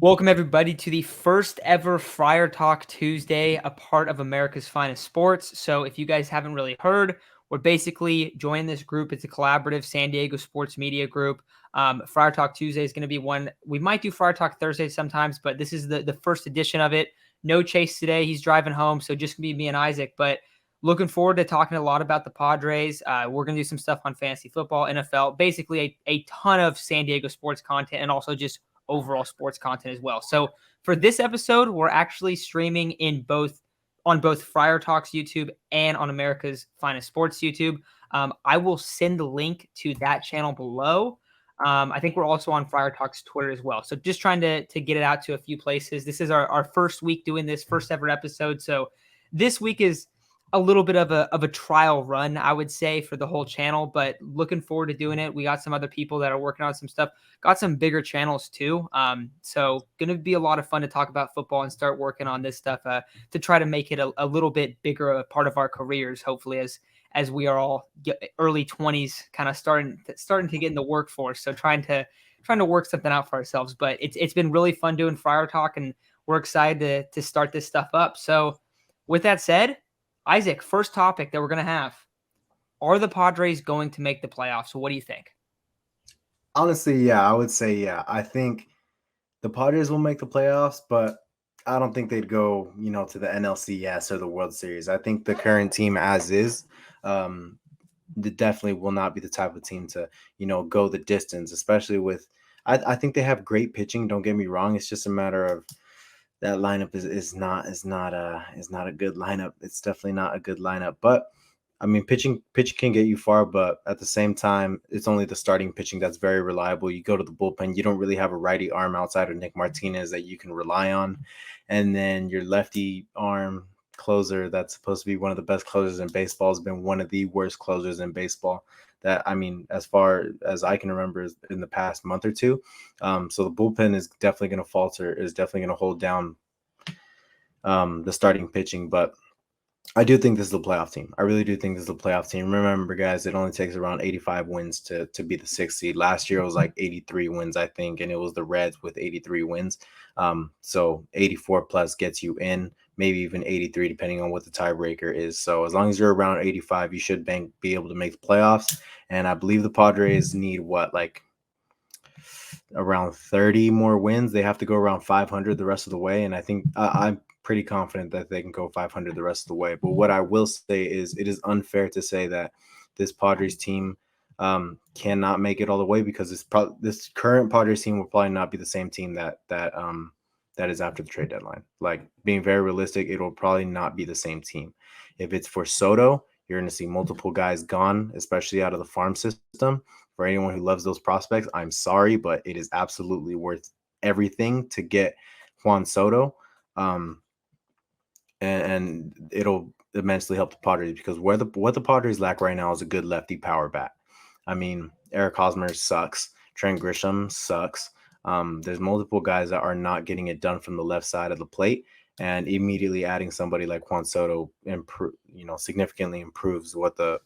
Welcome, everybody, to the first ever Friar Talk Tuesday, a part of America's Finest Sports. So, if you guys haven't really heard, we're basically joining this group. It's a collaborative San Diego sports media group. Friar Talk Tuesday is going to be one. We might do Friar Talk Thursday sometimes, but this is the first edition of it. No Chase today. He's driving home, so just going to be me and Isaac. But looking forward to talking a lot about the Padres. We're going to do some stuff on fantasy football, NFL, basically a ton of San Diego sports content, and also just overall sports content as well. So for this episode, we're actually streaming on both Friar Talks YouTube and on America's Finest Sports YouTube. I will send the link to that channel below. I think we're also on Friar Talks Twitter as well. So just trying to get it out to a few places. This is our first week doing this, first ever episode. So this week is a little bit of a trial run, I would say, for the whole channel, but looking forward to doing it. We got some other people that are working on some stuff, got some bigger channels too. So going to be a lot of fun to talk about football and start working on this stuff to try to make it a little bit bigger a part of our careers, hopefully, as we are all early 20s, kind of starting to get in the workforce. So trying to work something out for ourselves. But it's been really fun doing Friar Talk, and we're excited to start this stuff up. So with that said, Isaac, first topic that we're going to have, are the Padres going to make the playoffs? So what do you think? Honestly, yeah, I would say yeah. I think the Padres will make the playoffs, but I don't think they'd go, to the NLCS or the World Series. I think the current team as is, definitely will not be the type of team to, go the distance, especially with I think they have great pitching, don't get me wrong. It's just a matter of that lineup is not a good lineup. It's definitely not a good lineup. But I mean, pitching can get you far, but at the same time, it's only the starting pitching that's very reliable. You go to the bullpen, you don't really have a righty arm outside of Nick Martinez that you can rely on, and then your lefty arm closer that's supposed to be one of the best closers in baseball has been one of the worst closers in baseball. That I mean, as far as I can remember, in the past month or two. So the bullpen is definitely going to falter. Is definitely going to hold down the starting pitching, but I do think this is a playoff team. I really do think this is a playoff team. Remember, guys, it only takes around 85 wins to be the sixth seed. Last year, it was like 83 wins, I think, and it was the Reds with 83 wins. So 84 plus gets you in, maybe even 83, depending on what the tiebreaker is. So as long as you're around 85, you should be able to make the playoffs. And I believe the Padres need like around 30 more wins. They have to go around 500 the rest of the way. And I think I'm pretty confident that they can go 500 the rest of the way. But what I will say is it is unfair to say that this Padres team cannot make it all the way, because this current Padres team will probably not be the same team that is after the trade deadline. Like, being very realistic, it will probably not be the same team. If it's for Soto, you're going to see multiple guys gone, especially out of the farm system. For anyone who loves those prospects, I'm sorry, but it is absolutely worth everything to get Juan Soto. And it'll immensely help the Padres, because what the Padres lack right now is a good lefty power bat. I mean, Eric Hosmer sucks. Trent Grisham sucks. There's multiple guys that are not getting it done from the left side of the plate, and immediately adding somebody like Juan Soto significantly improves that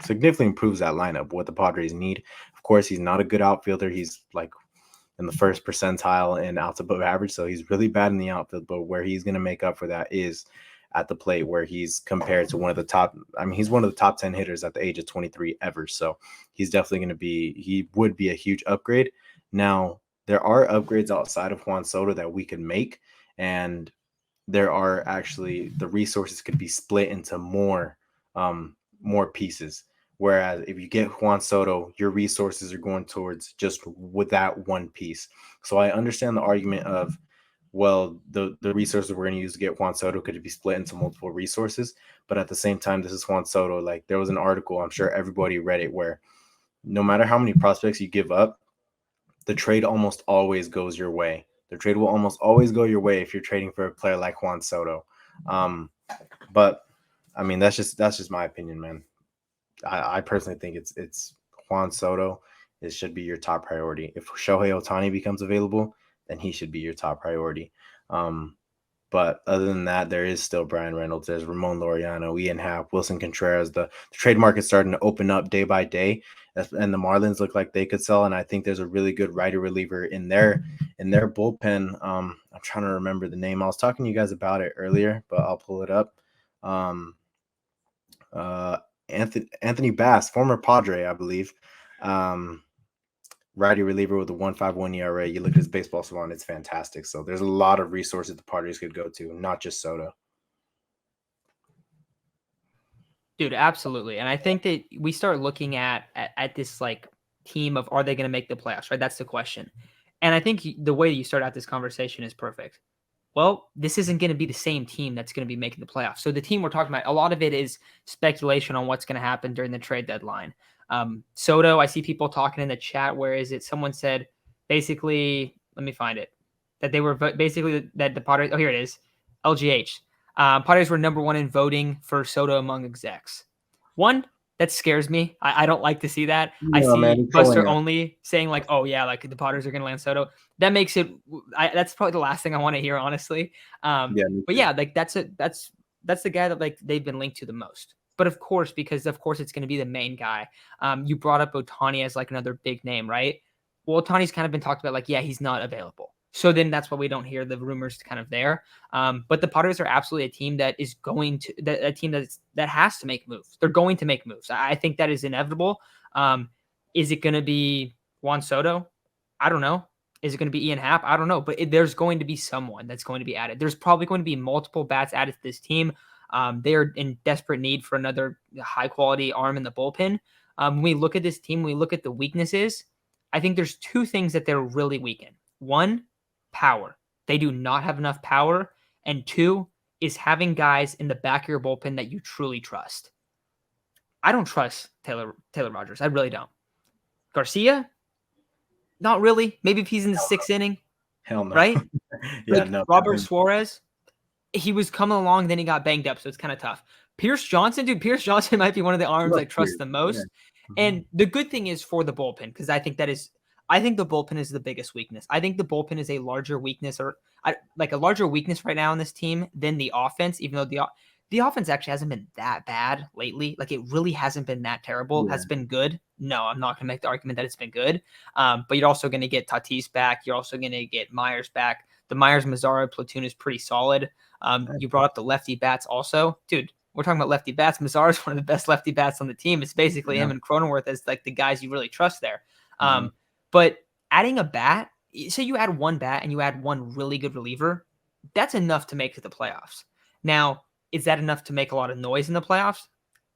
lineup, what the Padres need. Of course, he's not a good outfielder. He's like in the first percentile in outs above average, so he's really bad in the outfield. But where he's going to make up for that is at the plate, where he's compared to one of the top. I mean, he's one of the top 10 hitters at the age of 23 ever. So he's definitely going to be. He would be a huge upgrade. Now, there are upgrades outside of Juan Soto that we can make, and there are actually the resources could be split into more pieces. Whereas if you get Juan Soto, your resources are going towards just with that one piece. So I understand the argument of, well, the resources we're going to use to get Juan Soto could be split into multiple resources. But at the same time, this is Juan Soto. Like, there was an article, I'm sure everybody read it, where no matter how many prospects you give up, the trade almost always goes your way. The trade will almost always go your way if you're trading for a player like Juan Soto. But I mean, that's just my opinion, man. I personally think it's Juan Soto. It should be your top priority. If Shohei Ohtani becomes available, then he should be your top priority. But other than that, there is still Brian Reynolds. There's Ramon Laureano, Ian Happ, Wilson Contreras. The trade market's starting to open up day by day, and the Marlins look like they could sell. And I think there's a really good righty reliever in their bullpen. I'm trying to remember the name. I was talking to you guys about it earlier, but I'll pull it up. Um, Anthony Bass, former Padre, I believe. Righty reliever with a 1.51 ERA. You look at his baseball salon, it's fantastic. So there's a lot of resources the Padres could go to, not just Soto. Dude, absolutely. And I think that we start looking at this like team of, are they going to make the playoffs, right? That's the question. And I think the way you start out this conversation is perfect. Well, this isn't going to be the same team that's going to be making the playoffs. So the team we're talking about, a lot of it is speculation on what's going to happen during the trade deadline. Soto, I see people talking in the chat. Where is it? Someone said basically, let me find it, that they were basically that the Padres. Oh, here it is. LGH. Padres were number one in voting for Soto among execs. One, that scares me. I don't like to see that. I No, man, see he's Buster trolling us. Only saying like, "Oh yeah, like the Padres are going to land Soto." That makes it. That's probably the last thing I want to hear, honestly. Yeah, me But too. yeah, like that's the guy that like they've been linked to the most. But of course, because of course it's going to be the main guy. You brought up Otani as like another big name, right? Well, Otani's kind of been talked about like, yeah, he's not available. So then that's why we don't hear the rumors kind of there. But the Padres are absolutely a team that is going to a team that has to make moves. They're going to make moves. I think that is inevitable. Is it going to be Juan Soto? I don't know. Is it going to be Ian Happ? I don't know. But there's going to be someone that's going to be added. There's probably going to be multiple bats added to this team. They are in desperate need for another high quality arm in the bullpen. When we look at this team, we look at the weaknesses. I think there's two things that they're really weak in. One, power. They do not have enough power. And two is having guys in the back of your bullpen that you truly trust. I don't trust Taylor Rogers. I really don't. Garcia, not really. Maybe if he's in the sixth inning, Hell no. right? Yeah, Like no. Robert Suarez, he was coming along, then he got banged up, so it's kind of tough. Pierce Johnson, dude, Pierce Johnson might be one of the arms I trust the Yeah. most. Mhm. And the good thing is for the bullpen, because I think the bullpen is the biggest weakness. I think the bullpen is a larger weakness, or like a larger weakness right now in this team than the offense, even though the offense actually hasn't been that bad lately. Like it really hasn't been that terrible. Yeah. Has been good. No, I'm not going to make the argument that it's been good. But you're also going to get Tatis back. You're also going to get Myers back. The Myers-Mazzaro platoon is pretty solid. You brought up the lefty bats also. Dude, we're talking about lefty bats. Mazzaro is one of the best lefty bats on the team. It's basically Yeah. him and Cronenworth as like the guys you really trust there. Mhm. But adding a bat, say you add one bat and you add one really good reliever, that's enough to make it to the playoffs. Now, is that enough to make a lot of noise in the playoffs?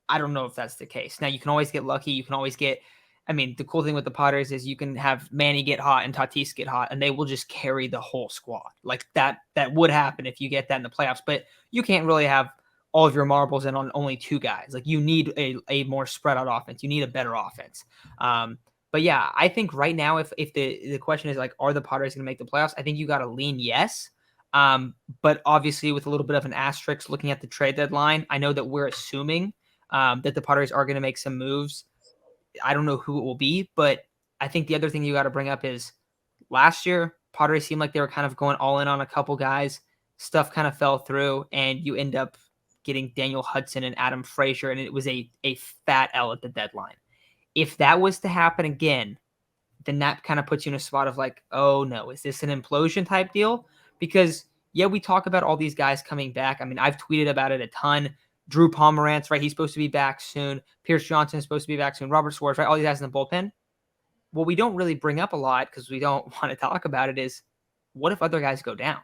I don't know if that's the case. Now, you can always get lucky. You can always get, I mean, the cool thing with the Padres is you can have Manny get hot and Tatis get hot, and they will just carry the whole squad. Like that would happen if you get that in the playoffs, but you can't really have all of your marbles in on only two guys. Like you need a more spread out offense. You need a better offense. But yeah, I think right now, if the question is like, are the Padres going to make the playoffs? I think you got to lean yes. But obviously, with a little bit of an asterisk looking at the trade deadline, I know that we're assuming that the Padres are going to make some moves. I don't know who it will be, but I think the other thing you got to bring up is last year, Padres seemed like they were kind of going all in on a couple guys. Stuff kind of fell through, and you end up getting Daniel Hudson and Adam Frazier, and it was a fat L at the deadline. If that was to happen again, then that kind of puts you in a spot of like, oh no, is this an implosion type deal? Because yeah, we talk about all these guys coming back. I mean, I've tweeted about it a ton. Drew Pomerantz, right? He's supposed to be back soon. Pierce Johnson is supposed to be back soon. Robert Suarez, right? All these guys in the bullpen. What we don't really bring up a lot because we don't want to talk about it is what if other guys go down?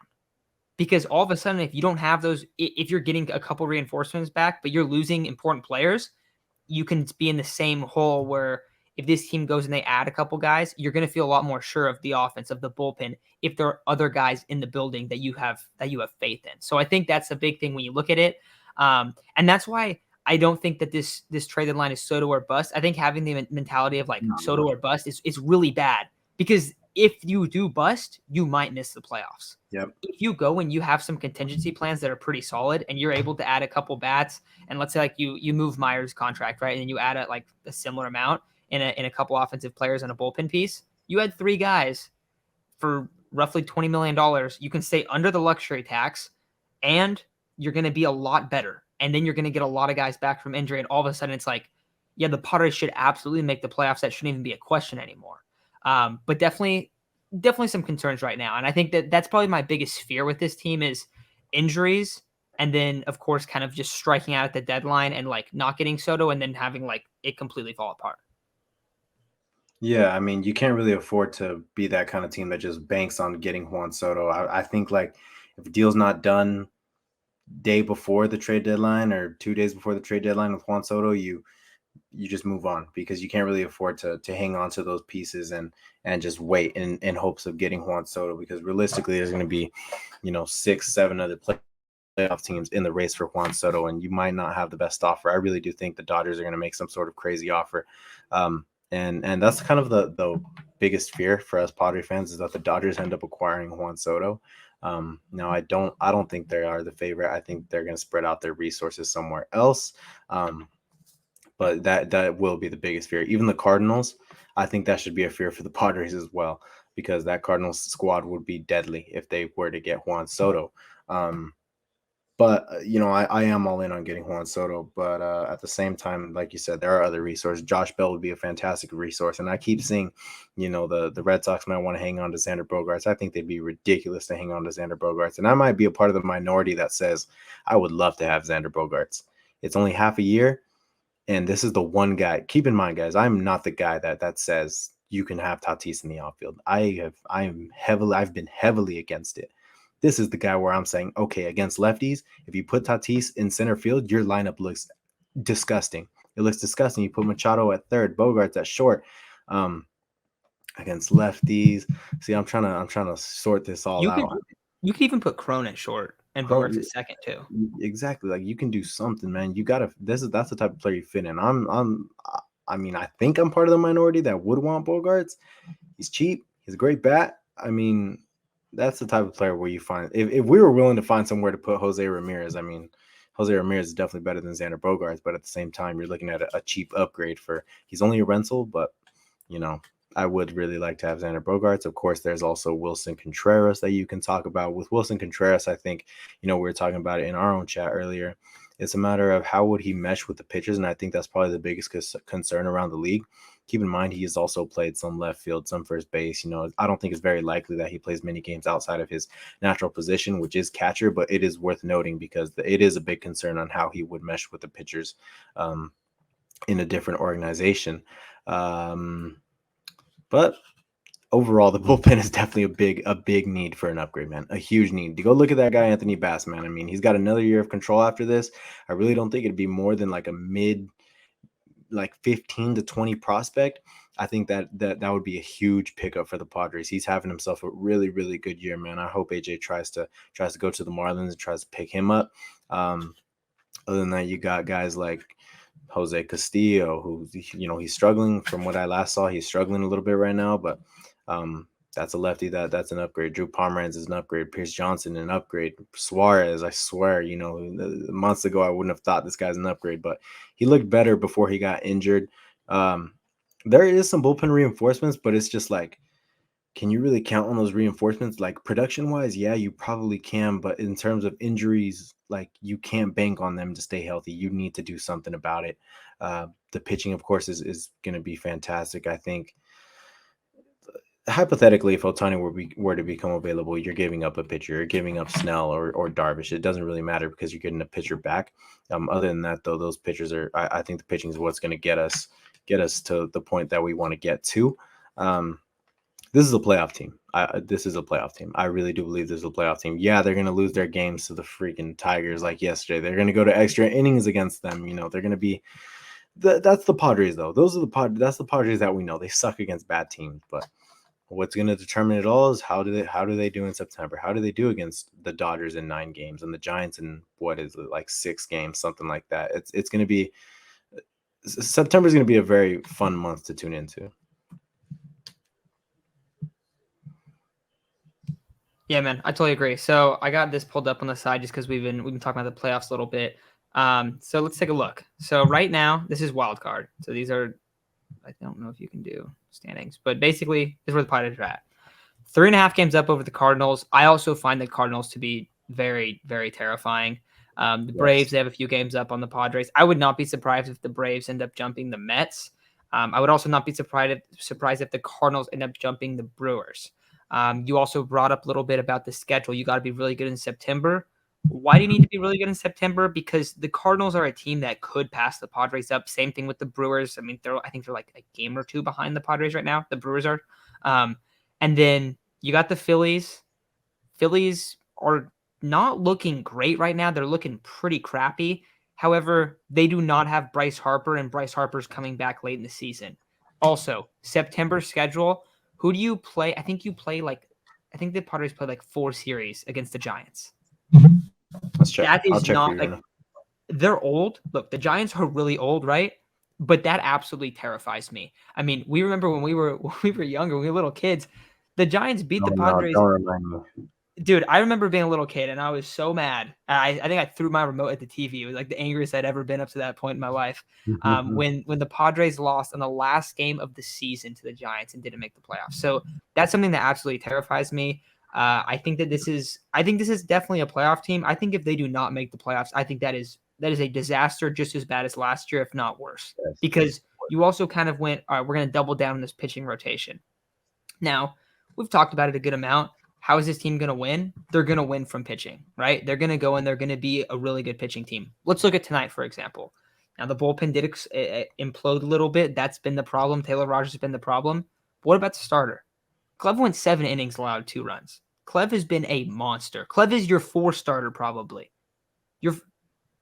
Because all of a sudden, if you don't have those, if you're getting a couple reinforcements back, but you're losing important players, you can be in the same hole where if this team goes and they add a couple guys, you're going to feel a lot more sure of the offense, of the bullpen, if there are other guys in the building that you have faith in. So I think that's a big thing when you look at it. And that's why I don't think that this trade deadline is Soto or bust. I think having the mentality of like Soto No. or bust is really bad because if you do bust, you might miss the playoffs. Yep. If you go and you have some contingency plans that are pretty solid and you're able to add a couple bats, and let's say like you move Myers' contract, right? And then you add a similar amount in a couple offensive players and a bullpen piece, you had three guys for roughly $20 million. You can stay under the luxury tax. and you're going to be a lot better. And then you're going to get a lot of guys back from injury. And all of a sudden, it's like, yeah, the Padres should absolutely make the playoffs. That shouldn't even be a question anymore. But definitely some concerns right now. And I think that that's probably my biggest fear with this team is injuries. And then, of course, kind of just striking out at the deadline and like not getting Soto and then having like it completely fall apart. Yeah, I mean, you can't really afford to be that kind of team that just banks on getting Juan Soto. I think like if a deal's not done day before the trade deadline or 2 days before the trade deadline with Juan Soto, you just move on because you can't really afford to hang on to those pieces and just wait in hopes of getting Juan Soto because realistically there's going to be 6-7 other playoff teams in the race for Juan Soto and you might not have the best offer. I really do think the Dodgers are going to make some sort of crazy offer. And that's kind of the biggest fear for us Padre fans is that the Dodgers end up acquiring Juan Soto. Now I don't think they are the favorite. I think they're going to spread out their resources somewhere else. But that will be the biggest fear. Even the Cardinals, I think that should be a fear for the Padres as well, because that Cardinals squad would be deadly if they were to get Juan Soto. But I am all in on getting Juan Soto. But at the same time, like you said, there are other resources. Josh Bell would be a fantastic resource. And I keep seeing, the Red Sox might want to hang on to Xander Bogaerts. I think they'd be ridiculous to hang on to Xander Bogaerts. And I might be a part of the minority that says I would love to have Xander Bogaerts. It's only half a year. And this is the one guy. Keep in mind, guys, I'm not the guy that says you can have Tatis in the outfield. I've been heavily against it. This is the guy where I'm saying, okay, against lefties, if you put Tatis in center field, your lineup looks disgusting. It looks disgusting. You put Machado at third, Bogarts at short. Against lefties, see, I'm trying to sort this all out. You can even put Crone at short and Bogarts at second too. Exactly. Like you can do something, man. You gotta. That's the type of player you fit in. I mean, I think I'm part of the minority that would want Bogarts. He's cheap. He's a great bat. I mean, that's the type of player where you find if we were willing to find somewhere to put Jose Ramirez. I mean, Jose Ramirez is definitely better than Xander Bogaerts, but at the same time, you're looking at a cheap upgrade for. He's only a rental, but I would really like to have Xander Bogaerts. Of course, there's also Wilson Contreras that you can talk about. With Wilson Contreras, I think, we were talking about it in our own chat earlier. It's a matter of how would he mesh with the pitchers, and I think that's probably the biggest concern around the league. Keep in mind, he has also played some left field, some first base. I don't think it's very likely that he plays many games outside of his natural position, which is catcher, but it is worth noting because it is a big concern on how he would mesh with the pitchers in a different organization. But overall, the bullpen is definitely a big need for an upgrade, man. A huge need. To go look at that guy, Anthony Bass, man. I mean, he's got another year of control after this. I really don't think it'd be more than like a mid, like 15 to 20 prospect. I think that would be a huge pickup for the Padres. He's having himself a really, really good year, man. I hope AJ tries to go to the Marlins and tries to pick him up. Other than that, you got guys like Jose Castillo, who he's struggling. From what I last saw, he's struggling a little bit right now, but that's a lefty that's an upgrade. Drew Pomeranz is an upgrade. Pierce Johnson an upgrade. Suarez, I swear, months ago I wouldn't have thought this guy's an upgrade, but he looked better before he got injured. There is some bullpen reinforcements, but it's just like, can you really count on those reinforcements? Like production wise, yeah, you probably can, but in terms of injuries, like you can't bank on them to stay healthy. You need to do something about it. The pitching, of course, is going to be fantastic. I think hypothetically, if Ohtani were to become available, you're giving up a pitcher, you're giving up Snell or Darvish. It doesn't really matter because you're getting a pitcher back. Other than that, though, those pitchers are. I think the pitching is what's going to get us to the point that we want to get to. This is a playoff team. This is a playoff team. I really do believe this is a playoff team. Yeah, they're going to lose their games to the freaking Tigers like yesterday. They're going to go to extra innings against them. They're going to be. That's the Padres, though. That's the Padres that we know. They suck against bad teams, but what's going to determine it all is how do they do in September? How do they do against the Dodgers in 9 games and the Giants in what is it, like 6 games, something like that. It's going to be September is going to be a very fun month to tune into. Yeah, man, I totally agree. So I got this pulled up on the side just because we've been talking about the playoffs a little bit. So let's take a look. So right now, this is wild card. So these are, I don't know if you can do standings, but basically this is where the Padres are at. 3.5 games up over the Cardinals. I also find the Cardinals to be very, very terrifying. The Braves, Yes. they have a few games up on the Padres. I would not be surprised if the Braves end up jumping the Mets. I would also not be surprised if the Cardinals end up jumping the Brewers. You also brought up a little bit about the schedule. You got to be really good in September. Why do you need to be really good in September? Because the Cardinals are a team that could pass the Padres up. Same thing with the Brewers. I mean, I think they're like a game or two behind the Padres right now. The Brewers are. Um, and then you got the Phillies. Phillies are not looking great right now. They're looking pretty crappy. However, they do not have Bryce Harper, and Bryce Harper's coming back late in the season. Also, September schedule. Who do you play? I think the Padres play like 4 series against the Giants. Let's check. That I'll is check for you not right like now. they're old. Look, the Giants are really old, right? But that absolutely terrifies me. I mean, we remember when we were when we were younger, when we were little kids, the Giants beat No, the no, Padres. don't remind me. Dude, I remember being a little kid and I was so mad. I think I threw my remote at the TV. It was like the angriest I'd ever been up to that point in my life. When the Padres lost in the last game of the season to the Giants and didn't make the playoffs. So that's something that absolutely terrifies me. I think this is definitely a playoff team. I think if they do not make the playoffs, I think that is a disaster, just as bad as last year, if not worse. Yes. Because you also kind of went, all right, we're going to double down on this pitching rotation. Now, we've talked about it a good amount. How is this team going to win? They're going to win from pitching, right? They're going to go and they're going to be a really good pitching team. Let's look at tonight, for example. Now, the bullpen did implode a little bit. That's been the problem. Taylor Rogers has been the problem. But what about the starter? Clev went 7 innings, allowed 2 runs. Clev has been a monster. Clev is your 4 starter, probably.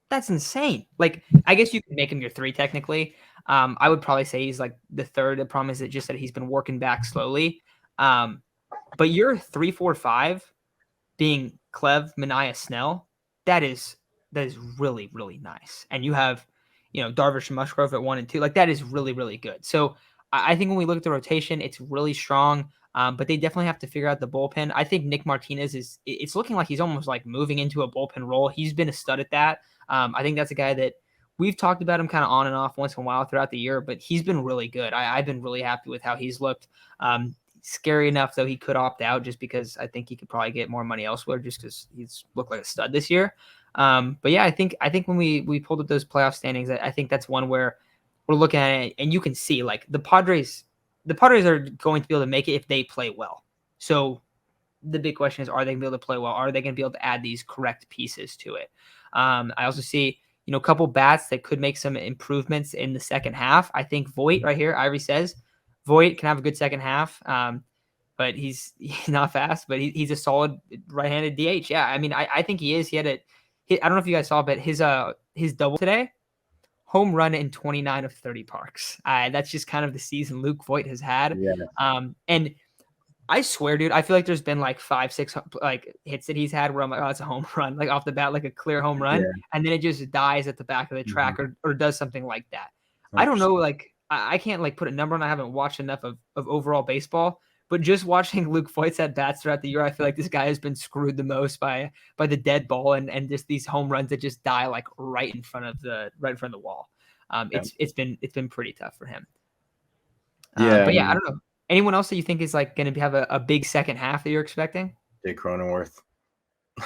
That's insane. Like, I guess you could make him your 3 technically. I would probably say he's like the 3rd. The problem is just that he's been working back slowly. But your 3, 4, 5 being Clev, Mania, Snell, that is really, really nice. And you have, Darvish and Musgrove at 1 and 2. Like, that is really, really good. So I think when we look at the rotation, it's really strong. But they definitely have to figure out the bullpen. I think Nick Martinez it's looking like he's almost like moving into a bullpen role. He's been a stud at that. I think that's a guy that we've talked about him kind of on and off once in a while throughout the year, but he's been really good. I've been really happy with how he's looked. Scary enough, though, he could opt out just because I think he could probably get more money elsewhere just because he's looked like a stud this year. But yeah, I think when we pulled up those playoff standings, I think that's one where we're looking at it and you can see like the Padres are going to be able to make it if they play well. So the big question is, are they going to be able to play well? Are they going to be able to add these correct pieces to it? I also see, a couple bats that could make some improvements in the second half. I think Voit right here, Ivory says, Voit can have a good second half, but he's not fast, but he's a solid right-handed DH. Yeah, I mean, I think he is. I don't know if you guys saw, but his double today, home run in 29 of 30 parks. That's just kind of the season Luke Voit has had. Yeah. And I swear, dude, I feel like there's been like 5, 6 like hits that he's had where I'm like, oh, it's a home run, like off the bat, like a clear home run, Yeah. and then it just dies at the back of the track or does something like that. I don't 100%. know, like I can't like put a number on. I haven't watched enough of overall baseball, but just watching Luke Voigt's at bats throughout the year, I feel like this guy has been screwed the most by the dead ball and just these home runs that just die like right in front of the wall. Yeah. It's been pretty tough for him. Yeah. But yeah, I don't know. Anyone else that you think is like going to have a big second half that you're expecting? Jake Cronenworth.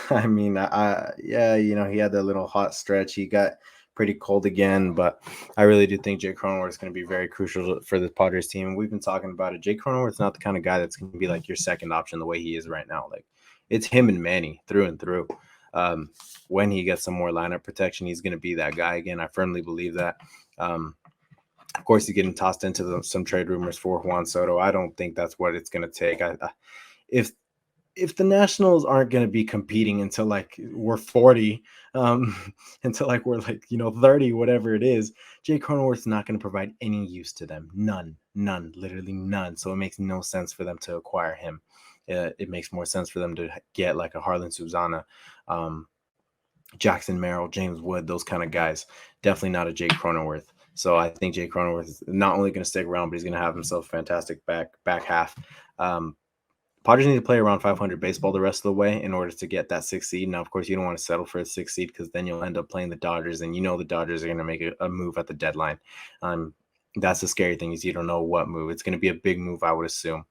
I mean, yeah, he had that little hot stretch. He got pretty cold again, but I really do think Jake Cronenworth is going to be very crucial for the Padres team. We've been talking about it. Jake Cronenworth's not the kind of guy that's going to be like your second option the way he is right now. Like, it's him and Manny through and through. When he gets some more lineup protection, he's going to be that guy again. I firmly believe that. Of course, he's getting tossed into some trade rumors for Juan Soto. I don't think that's what it's going to take. If the Nationals aren't going to be competing until like we're 40, until like we're like 30, whatever it is, Jake Cronenworth's not going to provide any use to them. None, literally none. So it makes no sense for them to acquire him. It makes more sense for them to get like a Harlan Suzana, Jackson Merrill, James Wood, those kind of guys. Definitely not a Jake Cronenworth. So I think Jake Cronenworth is not only going to stick around, but he's going to have himself a fantastic back half. Padres need to play around 500 baseball the rest of the way in order to get that 6th seed. Now, of course, you don't want to settle for a 6th seed because then you'll end up playing the Dodgers, and the Dodgers are going to make a move at the deadline. That's the scary thing is you don't know what move. It's going to be a big move, I would assume.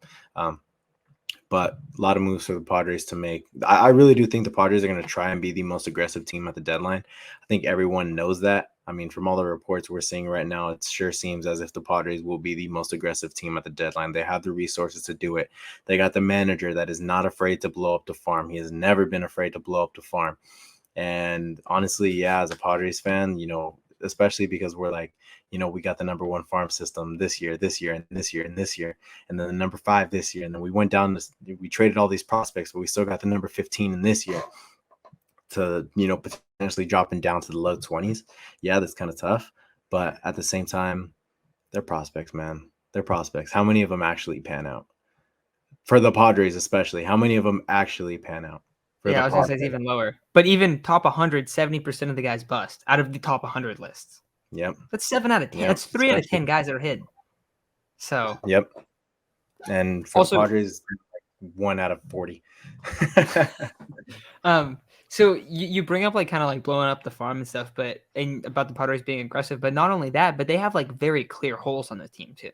but a lot of moves for the Padres to make. I really do think the Padres are going to try and be the most aggressive team at the deadline. I think everyone knows that. I mean, from all the reports we're seeing right now, it sure seems as if the Padres will be the most aggressive team at the deadline. They have the resources to do it. They got the manager that is not afraid to blow up the farm. He has never been afraid to blow up the farm. And honestly, yeah, as a Padres fan, especially because we're like, we got the number one farm system this year, and this year, and this year, and then the number 5 this year. And then we went down this, we traded all these prospects, but we still got the number 15 in this year to, potentially dropping down to the low 20s. Yeah, that's kind of tough. But at the same time, they're prospects, man. They're prospects. How many of them actually pan out? For the Padres, especially, how many of them actually pan out? For Yeah, the I was gonna say it's Padres. even lower. But even top 100, 70% of the guys bust out of the top 100 lists. Yep. That's 7 out of 10. Yep. That's 3 out of 10 guys that are hidden. So Yep. And for the also, Padres, 1 out of 40. so you bring up like kind of like blowing up the farm and stuff, and about the Padres being aggressive, but not only that, but they have like very clear holes on the team too,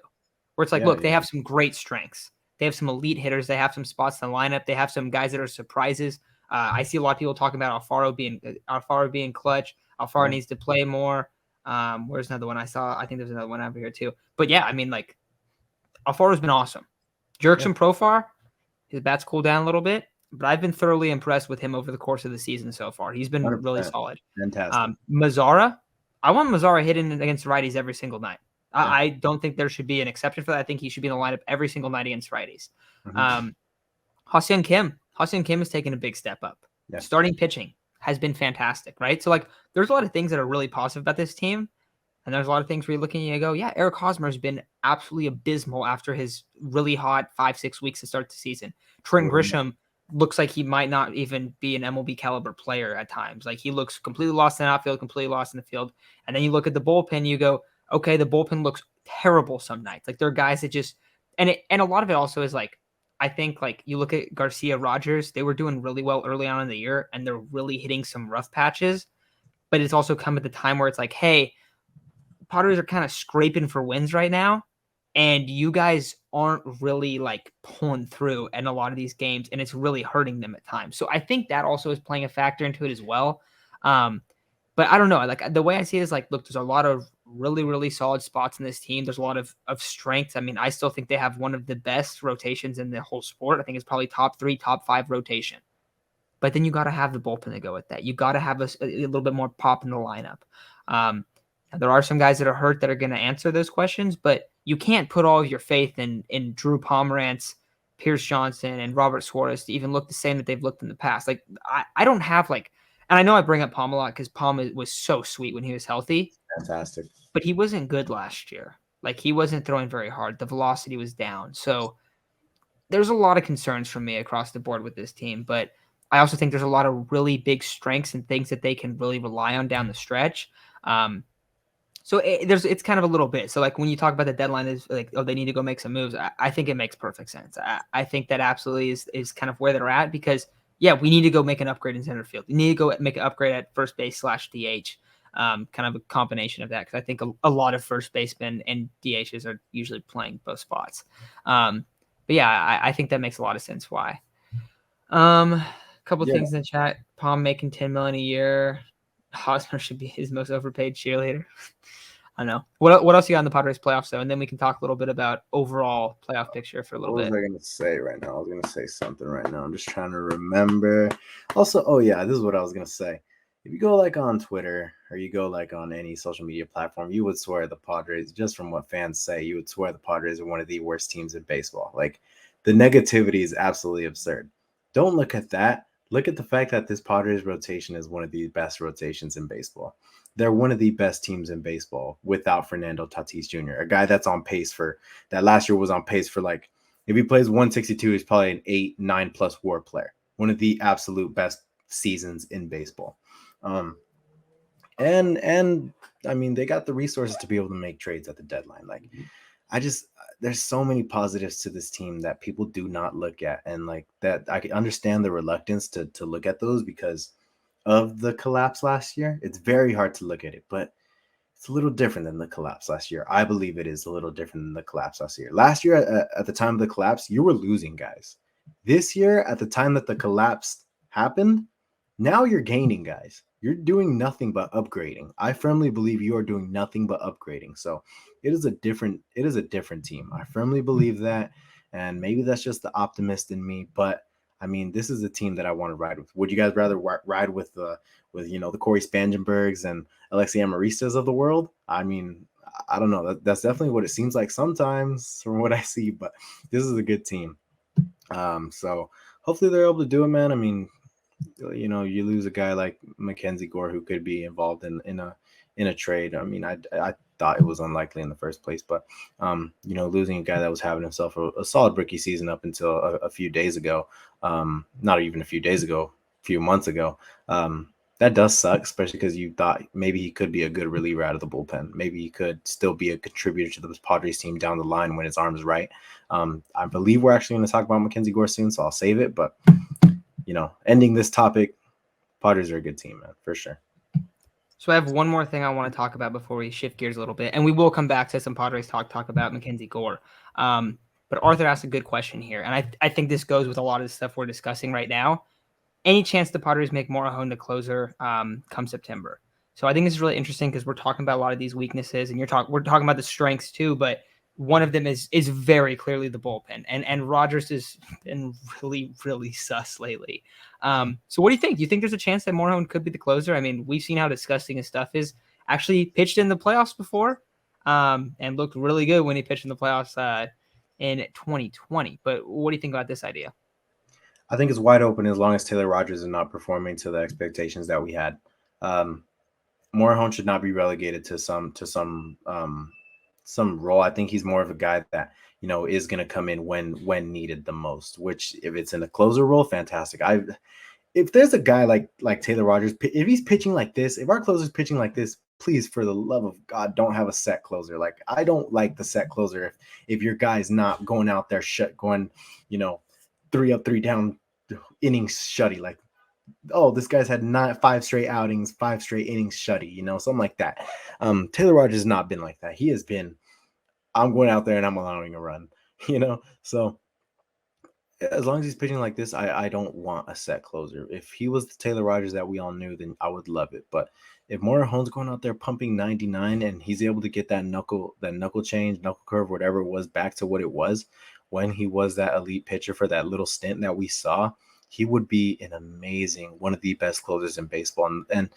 where it's like, Yeah, look, they have some great strengths. They have some elite hitters. They have some spots in the lineup. They have some guys that are surprises. I see a lot of people talking about Alfaro being clutch. Alfaro needs to play more. Where's another one I saw? I think there's another one over here too. But yeah, I mean, like Alfaro's been awesome. Jurickson Profar, his bat's cooled down a little bit, but I've been thoroughly impressed with him over the course of the season so far. He's been 100%. really solid. Fantastic. Mazzara, I want Mazzara hitting against righties every single night. Yeah. I don't think there should be an exception for that. I think he should be in the lineup every single night against righties. Ha-Seong Kim has taken a big step up. Yeah. Starting pitching has been fantastic, right? So like, there's a lot of things that are really positive about this team. And there's a lot of things where you're looking and you go, yeah, Eric Hosmer has been absolutely abysmal after his really hot 5-6 weeks to start the season. Trent Grisham looks like he might not even be an MLB caliber player at times. Like he looks completely lost in the outfield, completely lost in the field. And then you look at the bullpen, you go, okay, the bullpen looks terrible some nights. Like there are guys that just, and a lot of it also is like, I think like you look at Garcia Rogers, they were doing really well early on in the year and they're really hitting some rough patches. But it's also come at the time where it's like, hey, Padres are kind of scraping for wins right now, and you guys aren't really like pulling through in a lot of these games, and it's really hurting them at times. So I think that also is playing a factor into it as well. But I don't know. Like the way I see it is like, look, there's a lot of really, really solid spots in this team. There's a lot of strengths. I mean, I still think they have one of the best rotations in the whole sport. I think it's probably top 3, top 5 rotation. But then you got to have the bullpen to go with that. You got to have a little bit more pop in the lineup. There are some guys that are hurt that are going to answer those questions, but you can't put all of your faith in Drew Pomerantz, Pierce Johnson, and Robert Suarez to even look the same that they've looked in the past. Like I don't have like, and I know I bring up Palm a lot because Palm was so sweet when he was healthy. Fantastic. But he wasn't good last year. Like he wasn't throwing very hard. The velocity was down. So there's a lot of concerns from me across the board with this team, but I also think there's a lot of really big strengths and things that they can really rely on down the stretch. So it's kind of a little bit. So like when you talk about the deadline is like, oh, they need to go make some moves. I think it makes perfect sense. I think that absolutely is kind of where they're at because yeah, we need to go make an upgrade in center field. We need to go make an upgrade at first base /DH. Kind of a combination of that because I think a lot of first basemen and DHs are usually playing both spots. But yeah, I think that makes a lot of sense. Why? Couple things in the chat. Palm making $10 million a year. Hosmer should be his most overpaid cheerleader. I know. What else you got in the Padres playoffs though, and then we can talk a little bit about overall playoff picture for a little bit. What was I gonna say right now? I was gonna say something right now. I'm just trying to remember. Also, oh yeah, this is what I was gonna say. If you go like on Twitter or you go like on any social media platform, you would swear the Padres, just from what fans say, you would swear the Padres are one of the worst teams in baseball. Like the negativity is absolutely absurd. Don't look at that. Look at the fact that this Padres rotation is one of the best rotations in baseball. They're one of the best teams in baseball without Fernando Tatis Jr., a guy that's on pace for that last year was on pace for like, if he plays 162, he's probably an 8-9+ WAR player. One of the absolute best seasons in baseball. And I mean, they got the resources to be able to make trades at the deadline. Like, there's so many positives to this team that people do not look at. And like that, I can understand the reluctance to look at those because of the collapse last year. It's very hard to look at it, but it's a little different than the collapse last year. I believe it is a little different than the collapse last year. Last year, at the time of the collapse, you were losing guys. This year, at the time that the collapse happened, now you're gaining, guys. You're doing nothing but upgrading. I firmly believe you are doing nothing but upgrading. So it is a different team. I firmly believe that. And maybe that's just the optimist in me, but I mean, this is a team that I want to ride with. Would you guys rather ride with the Corey Spangenbergs and Alexi Amaristas of the world? I mean, I don't know. That's definitely what it seems like sometimes from what I see, but this is a good team. So hopefully they're able to do it, man. I mean, you lose a guy like Mackenzie Gore who could be involved in a trade. I mean, I thought it was unlikely in the first place, but losing a guy that was having himself a solid rookie season up until a few days ago, not even a few days ago, a few months ago, that does suck, especially because you thought maybe he could be a good reliever out of the bullpen. Maybe he could still be a contributor to the Padres team down the line when his arm is right. I believe we're actually going to talk about Mackenzie Gore soon, so I'll save it. But ending this topic, Padres are a good team, man, for sure. So I have one more thing I want to talk about before we shift gears a little bit, and we will come back to some Padres talk about Mackenzie Gore. But Arthur asked a good question here, and I think this goes with a lot of the stuff we're discussing right now. Any chance the Padres make Morejon the closer come September? So I think this is really interesting because we're talking about a lot of these weaknesses, and we're talking about the strengths too, but one of them is very clearly the bullpen, and Rogers has been really sus lately. So what do you think? Do you think there's a chance that Morejon could be the closer? I mean, we've seen how disgusting his stuff is. Actually pitched in the playoffs before, and looked really good when he pitched in the playoffs in 2020. But what do you think about this idea? I think it's wide open as long as Taylor Rogers is not performing to the expectations that we had. Morejon should not be relegated to some role. I think he's more of a guy that is going to come in when needed the most. Which, if it's in a closer role, fantastic. If there's a guy like Taylor Rogers, if he's pitching like this, if our closer's pitching like this, please, for the love of God, don't have a set closer. Like, I don't like the set closer if your guy's not going out there going, 3 up, 3 down innings shutty. Like, oh, this guy's had 5 straight outings, 5 straight innings shutty, something like that. Taylor Rogers has not been like that. He has been, I'm going out there and I'm allowing a run, So as long as he's pitching like this, I don't want a set closer. If he was the Taylor Rogers that we all knew, then I would love it. But if Morejon's going out there pumping 99 and he's able to get that knuckle change, knuckle curve, whatever it was, back to what it was when he was that elite pitcher for that little stint that we saw, he would be one of the best closers in baseball. And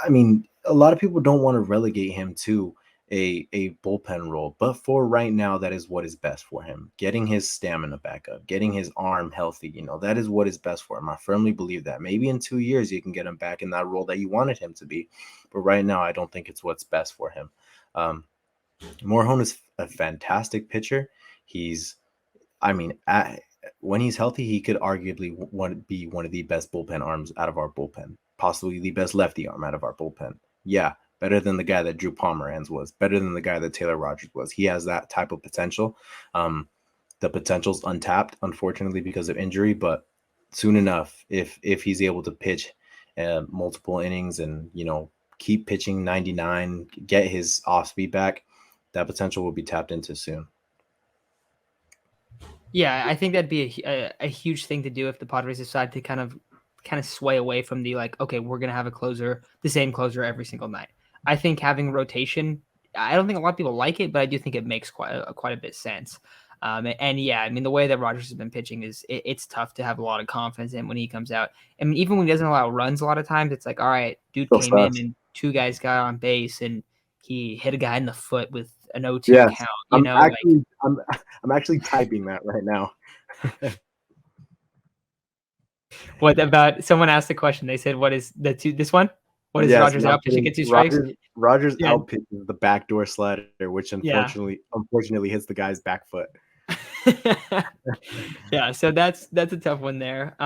I mean, a lot of people don't want to relegate him to a bullpen role, but for right now, that is what is best for him. Getting his stamina back up, getting his arm healthy, that is what is best for him. I firmly believe that. Maybe in 2 years you can get him back in that role that you wanted him to be, but right now I don't think it's what's best for him. Morejon is a fantastic pitcher. When he's healthy, he could arguably be one of the best bullpen arms out of our bullpen, possibly the best lefty arm out of our bullpen. Yeah, better than the guy that Drew Pomeranz was, better than the guy that Taylor Rogers was. He has that type of potential. The potential's untapped, unfortunately, because of injury, but soon enough, if he's able to pitch multiple innings and, keep pitching 99, get his off speed back, that potential will be tapped into soon. Yeah, I think that'd be a huge thing to do if the Padres decide to kind of sway away from the okay, we're gonna have the same closer every single night. I think having rotation, I don't think a lot of people like it, but I do think it makes quite a bit sense. And yeah, I mean, the way that Rogers has been pitching it's tough to have a lot of confidence in when he comes out. I mean, even when he doesn't allow runs, a lot of times it's like, all right, dude came in and 2 guys got on base and he hit a guy in the foot with an 0-2 Yes, count. I'm actually typing that right now. What about someone asked the question? They said, "What is this one? What is Rogers out pitching at 2 strikes?" Rogers out pitches the backdoor slider, which unfortunately hits the guy's back foot. Yeah, so that's a tough one there.